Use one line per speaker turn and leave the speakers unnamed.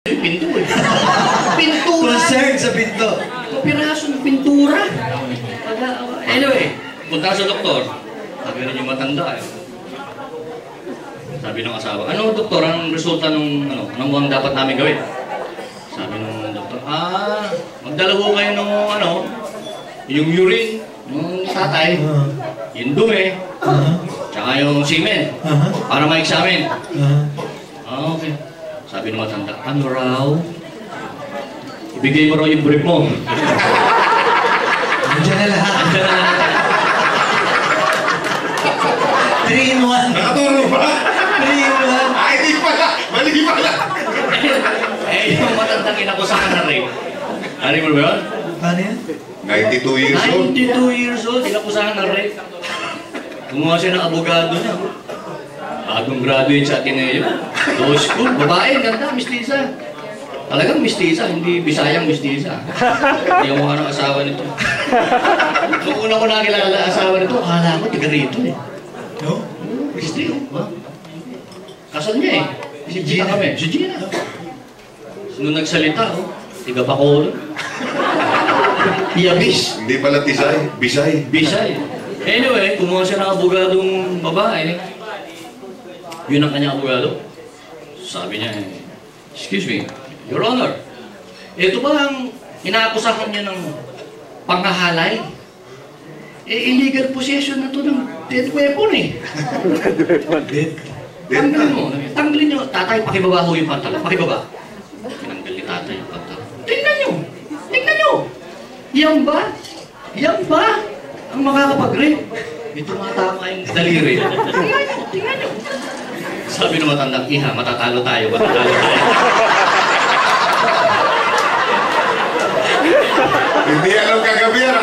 Pinto eh. Pintura!
Concerned sa pinto.
Operaso ng pintura. Anyway, punta sa doktor. Sabi rin yung matanda eh. Sabi ng asawa, ano doktor, anong resulta nung anong dapat namin gawin? Sabi ng doktor, magdala ho kayo ng yung urine, yung tatay, yung dumi, tsaka yung semen, para ma-examine. Okay. Sabi ng matanda, ano raw? Ibigay mo raw yung brief mo.
Nandiyan na lahat.
Nandiyan na lahat.
3 in 1.
Nakaturo ba?
3 in 1.
Ay, di pala! Mali pala!
Yung matandang inakusahan na rin. Ano mo ba yun?
Paano yan?
92 years old.
92 years old, inakusahan na rin. Gumawa siya ng abogado niya. Bagong graduate sa Ateneo. Law school, babae, ganda, mistisa. Talagang mistisa, hindi Bisayang mistisa. Hindi yung mukha ng asawa nito. Nung una ko nakilala ang asawa nito, akala ko taga rito eh.
No?
Mistisa, ha? Kasal niya eh. Si Gina kami. Si Gina. Nung nagsalita, tiga Bacolod. Iyabis.
Hindi pala Tisay, Bisay.
Bisay. Anyway, kumuha siya ng abogadong babae. Yun ang kanyang abogado. Sabi niya, excuse me, Your Honor, ito ba ang inaakusahan niyo ng panghahalay? Illegal possession na ito ng dead weapon eh. Tanggalin mo. Tanggalin niyo. Tatay, pakibaba ho yung pantalon. Pakibaba. Tinanggal ni tatay yung pantalon. Tingnan niyo. Tingnan niyo. Yan ba? Yan ba ang makakapag-rape? Ito matama yung daliri. Tingnan niyo. Tingnan niyo. Sabi ng matandang, iha, matatalo tayo. Matatalo tayo.
Hindi alam kagabi yan.